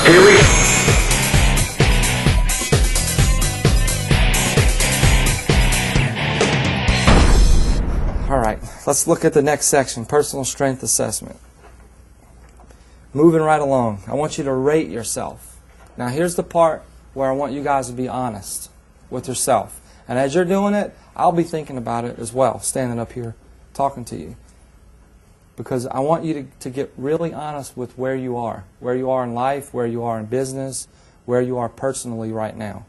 Here we go. All right, let's look at the next section, personal strength assessment. Moving right along, I want you to rate yourself. Now here's the part where I want you guys to be honest with yourself. And as you're doing it, I'll be thinking about it as well, standing up here talking to you. Because I want you to get really honest with where you are in life, where you are in business, where you are personally right now.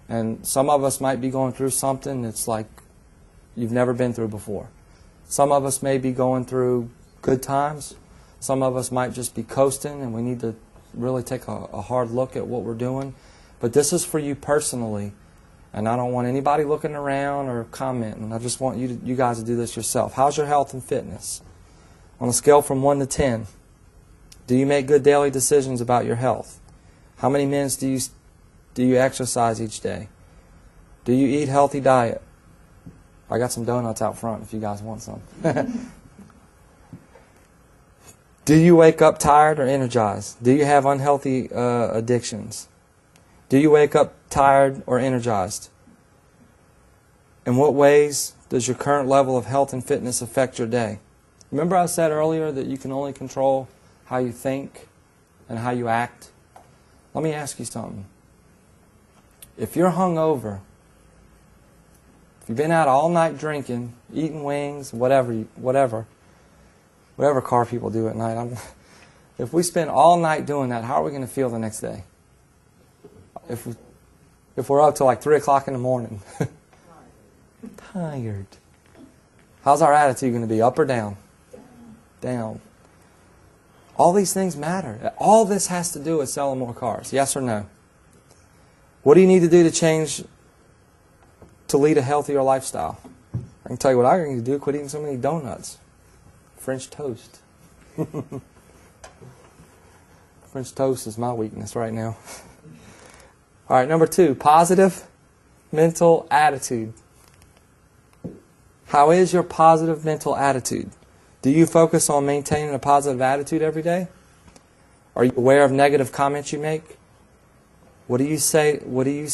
And some of us might be going through something that's like you've never been through before. Some of us may be going through good times. Some of us might just be coasting, and we need to really take a hard look at what we're doing. But this is for you personally, and I don't want anybody looking around or commenting. I just want you guys to do this yourself. How's your health and fitness? On a scale from 1 to 10, do you make good daily decisions about your health? How many minutes do you exercise each day? Do you eat healthy diet? I got some donuts out front if you guys want some. Do you wake up tired or energized? Do you have unhealthy addictions? Do you wake up tired or energized? In what ways does your current level of health and fitness affect your day? Remember I said earlier that you can only control how you think and how you act? Let me ask you something. If you're hungover, if you've been out all night drinking, eating wings, whatever car people do at night, if we spend all night doing that, how are we going to feel the next day? If we're up till like 3 o'clock in the morning. Tired. How's our attitude going to be? Up or down? Down. All these things matter. All this has to do with selling more cars. Yes or no? What do you need to do to change to lead a healthier lifestyle? I can tell you what I need to do. Quit eating so many donuts. French toast. French toast is my weakness right now. All right, number 2, positive mental attitude. How is your positive mental attitude? Do you focus on maintaining a positive attitude every day? Are you aware of negative comments you make? What do you say? What do you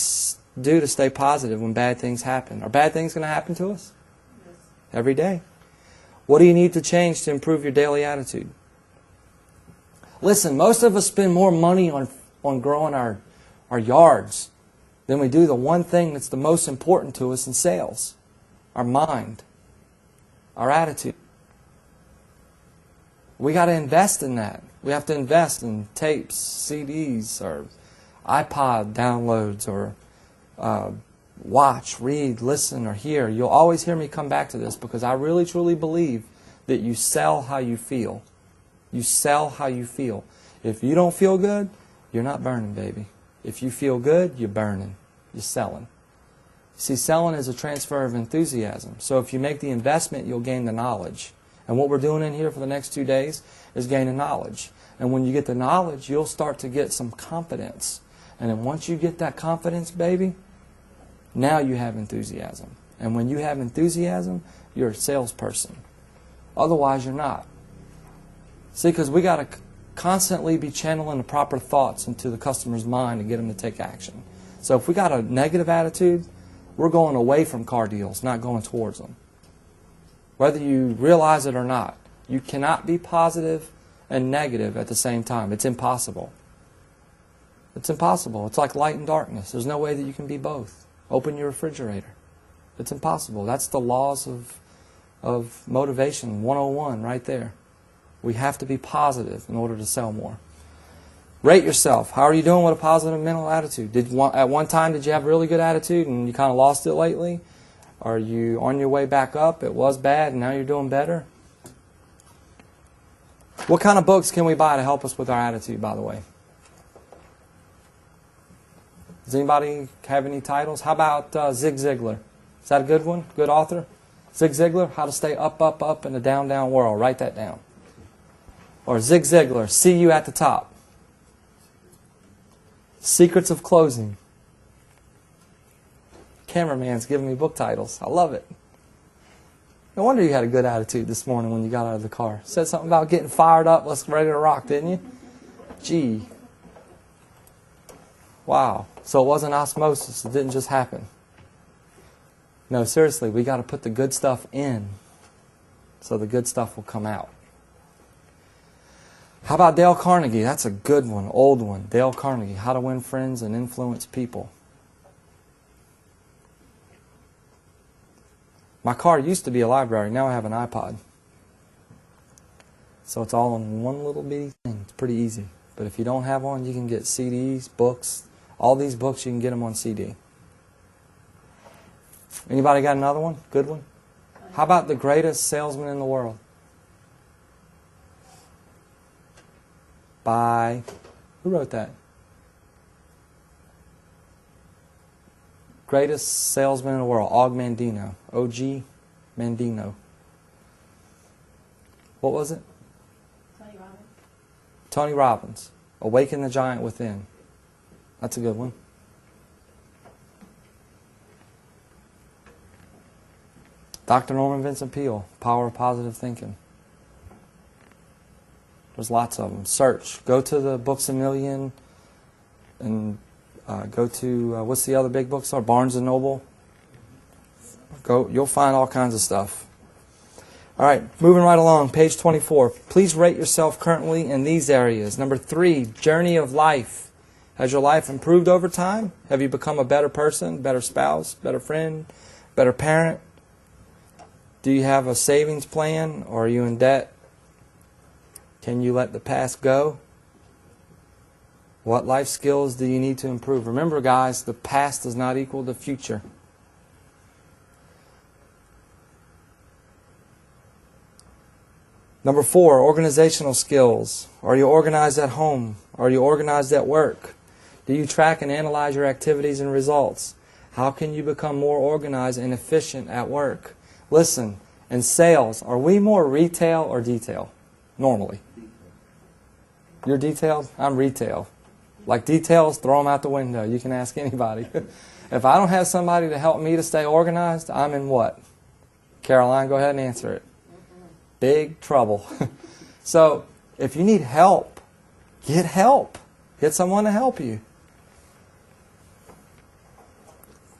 do to stay positive when bad things happen? Are bad things going to happen to us? Yes. Every day. What do you need to change to improve your daily attitude? Listen, most of us spend more money on growing our yards than we do the one thing that's the most important to us in sales. Our mind. Our attitude. We got to invest in that. We have to invest in tapes, CDs, or iPod downloads, or watch, read, listen, or hear. You'll always hear me come back to this because I really, truly believe that you sell how you feel. You sell how you feel. If you don't feel good, you're not burning, baby. If you feel good, you're burning. You're selling. See, selling is a transfer of enthusiasm. So if you make the investment, you'll gain the knowledge. And what we're doing in here for the next 2 days is gaining knowledge. And when you get the knowledge, you'll start to get some confidence. And then once you get that confidence, baby, now you have enthusiasm. And when you have enthusiasm, you're a salesperson. Otherwise, you're not. See, because we got to constantly be channeling the proper thoughts into the customer's mind to get them to take action. So if we got a negative attitude, we're going away from car deals, not going towards them. Whether you realize it or not, you cannot be positive and negative at the same time. It's impossible. It's impossible. It's like light and darkness. There's no way that you can be both. Open your refrigerator. It's impossible. That's the laws of motivation 101 right there. We have to be positive in order to sell more. Rate yourself. How are you doing with a positive mental attitude? At one time, did you have a really good attitude and you kind of lost it lately? Are you on your way back up? It was bad and now you're doing better? What kind of books can we buy to help us with our attitude, by the way? Does anybody have any titles? How about Zig Ziglar? Is that a good one? Good author? Zig Ziglar, How to Stay Up, Up, Up in a Down, Down World. Write that down. Or Zig Ziglar, See You at the Top. Secrets of Closing. Cameraman's giving me book titles. I love it. No wonder you had a good attitude this morning when you got out of the car. Said something about getting fired up, let's ready to rock, didn't you? Gee. Wow. So it wasn't osmosis. It didn't just happen. No, seriously, we got to put the good stuff in so the good stuff will come out. How about Dale Carnegie? That's a good one, old one. Dale Carnegie, How to Win Friends and Influence People. My car used to be a library. Now I have an iPod. So it's all on one little bitty thing. It's pretty easy. But if you don't have one, you can get CDs, books. All these books, you can get them on CD. Anybody got another one? Good one? How about the greatest salesman in the world? By, who wrote that? Greatest salesman in the world, Og Mandino. O.G. Mandino. What was it? Tony Robbins. Tony Robbins. Awaken the Giant Within. That's a good one. Dr. Norman Vincent Peale, Power of Positive Thinking. There's lots of them. Search. Go to the Books A Million and go to, what's the other big bookstore? Barnes & Noble. Go. You'll find all kinds of stuff. All right, moving right along, page 24. Please rate yourself currently in these areas. Number 3, journey of life. Has your life improved over time? Have you become a better person, better spouse, better friend, better parent? Do you have a savings plan, or are you in debt? Can you let the past go? What life skills do you need to improve? Remember, guys, the past does not equal the future. Number 4, organizational skills. Are you organized at home? Are you organized at work? Do you track and analyze your activities and results? How can you become more organized and efficient at work? Listen, in sales, are we more retail or detail? Normally. You're detailed? I'm retail. Like details, throw them out the window. You can ask anybody. If I don't have somebody to help me to stay organized, I'm in what? Caroline, go ahead and answer it. Big trouble. So, if you need help, get help. Get someone to help you.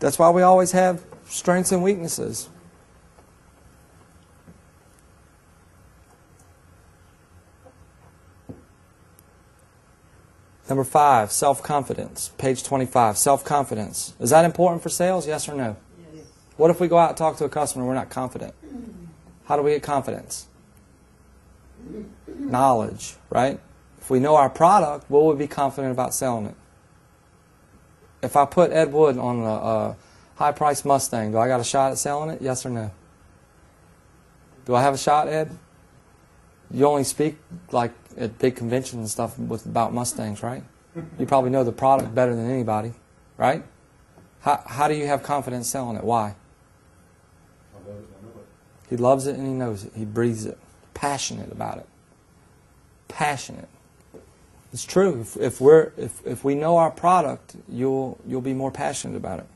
That's why we always have strengths and weaknesses. Number 5, self-confidence. Page 25, self-confidence. Is that important for sales, yes or no? Yes. What if we go out and talk to a customer and we're not confident? How do we get confidence? Knowledge, right? If we know our product, will we be confident about selling it? If I put Ed Wood on a high-priced Mustang, do I got a shot at selling it, yes or no? Do I have a shot, Ed? You only speak like at big conventions and stuff about Mustangs, right? You probably know the product better than anybody, right? How do you have confidence selling it? Why? He loves it and he knows it. He breathes it. Passionate about it. Passionate. It's true. If we know our product, you'll be more passionate about it.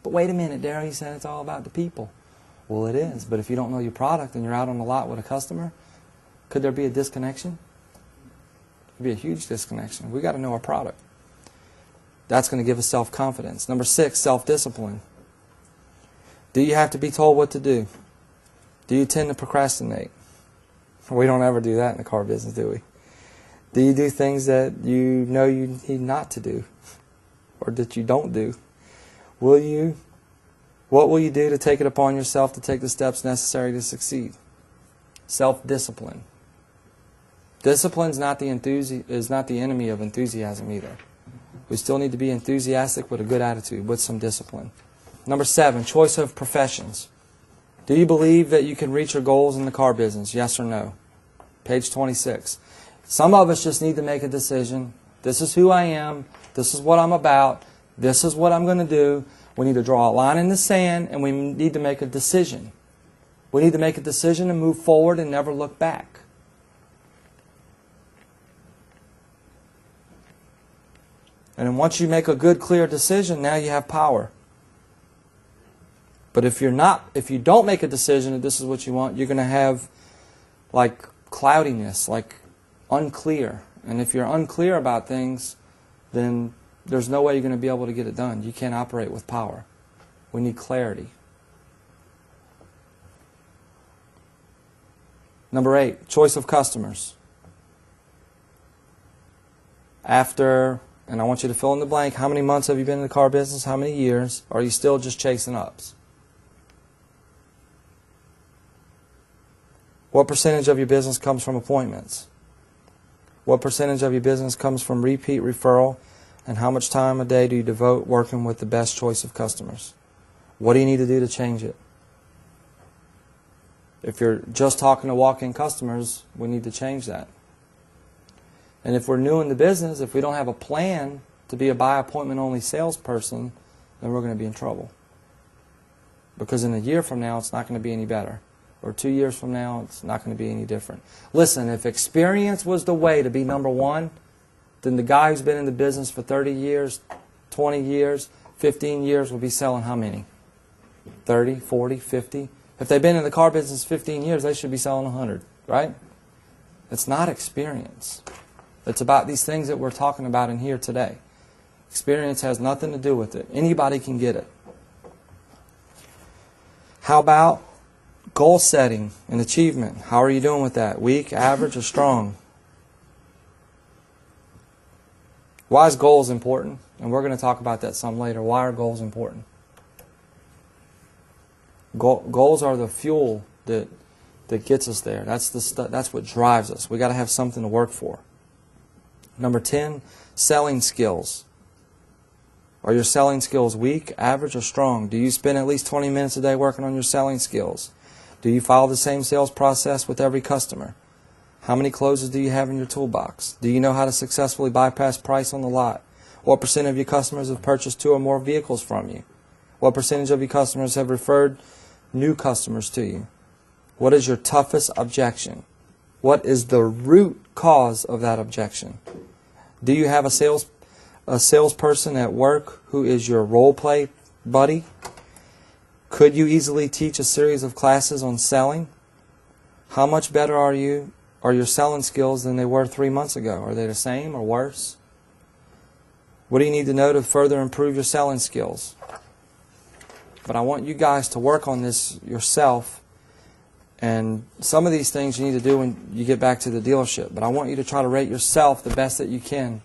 But wait a minute, Darryl, you said it's all about the people. Well, it is. But if you don't know your product and you're out on the lot with a customer, could there be a disconnection? There'd be a huge disconnection. We got to know our product. That's going to give us self-confidence. Number 6, self-discipline. Do you have to be told what to do? Do you tend to procrastinate? We don't ever do that in the car business, do we? Do you do things that you know you need not to do? Or that you don't do? What will you do to take it upon yourself to take the steps necessary to succeed? Self-discipline. Discipline is not the enemy of enthusiasm either. We still need to be enthusiastic with a good attitude, with some discipline. Number 7, choice of professions. Do you believe that you can reach your goals in the car business? Yes or no? Page 26. Some of us just need to make a decision. This is who I am. This is what I'm about. This is what I'm going to do. We need to draw a line in the sand, and we need to make a decision. We need to make a decision and move forward and never look back. And then once you make a good, clear decision, now you have power. But if you don't make a decision that this is what you want, you're going to have like cloudiness, like unclear. And if you're unclear about things, then there's no way you're going to be able to get it done. You can't operate with power. We need clarity. Number 8, choice of customers. After, and I want you to fill in the blank, how many months have you been in the car business? How many years? Or are you still just chasing ups? What percentage of your business comes from appointments? What percentage of your business comes from repeat referral? And how much time a day do you devote working with the best choice of customers? What do you need to do to change it? If you're just talking to walk-in customers, we need to change that. And if we're new in the business, if we don't have a plan to be a by-appointment only salesperson, then we're going to be in trouble. Because in a year from now, it's not going to be any better. Or 2 years from now, it's not going to be any different. Listen, if experience was the way to be number one, then the guy who's been in the business for 30 years, 20 years, 15 years will be selling how many? 30, 40, 50? If they've been in the car business 15 years, they should be selling 100, right? It's not experience. It's about these things that we're talking about in here today. Experience has nothing to do with it. Anybody can get it. How about goal setting and achievement? How are you doing with that? Weak, average, or strong? Why is goals important? And we're going to talk about that some later. Why are goals important? Goals are the fuel that gets us there. That's what drives us. We got to have something to work for. Number 10, selling skills. Are your selling skills weak, average, or strong? Do you spend at least 20 minutes a day working on your selling skills? Do you follow the same sales process with every customer? How many closes do you have in your toolbox? Do you know how to successfully bypass price on the lot? What percent of your customers have purchased 2 or more vehicles from you? What percentage of your customers have referred new customers to you? What is your toughest objection? What is the root cause of that objection? Do you have a salesperson at work who is your role play buddy? Could you easily teach a series of classes on selling? How much better are your selling skills than they were 3 months ago? Are they the same or worse? What do you need to know to further improve your selling skills? But I want you guys to work on this yourself. And some of these things you need to do when you get back to the dealership. But I want you to try to rate yourself the best that you can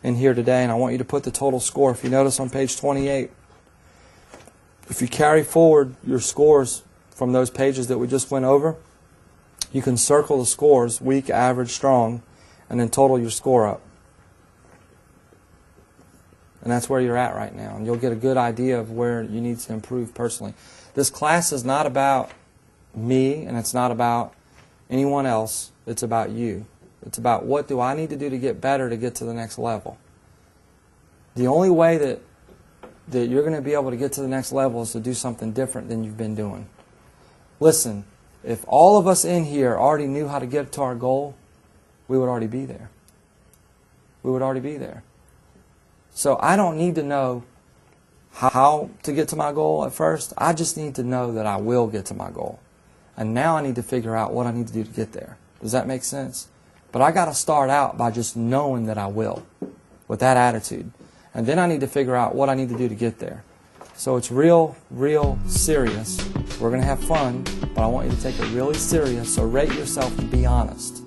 in here today. And I want you to put the total score. If you notice on page 28, if you carry forward your scores from those pages that we just went over, you can circle the scores, weak, average, strong, and then total your score up. And that's where you're at right now. And you'll get a good idea of where you need to improve personally. This class is not about me, and it's not about anyone else. It's about you. It's about what do I need to do to get better to get to the next level. The only way that you're going to be able to get to the next level is to do something different than you've been doing. Listen, if all of us in here already knew how to get to our goal, we would already be there. We would already be there. So I don't need to know how to get to my goal at first. I just need to know that I will get to my goal. And now I need to figure out what I need to do to get there. Does that make sense? But I got to start out by just knowing that I will, with that attitude. And then I need to figure out what I need to do to get there. So it's real serious. We're going to have fun, but I want you to take it really serious. So rate yourself and be honest.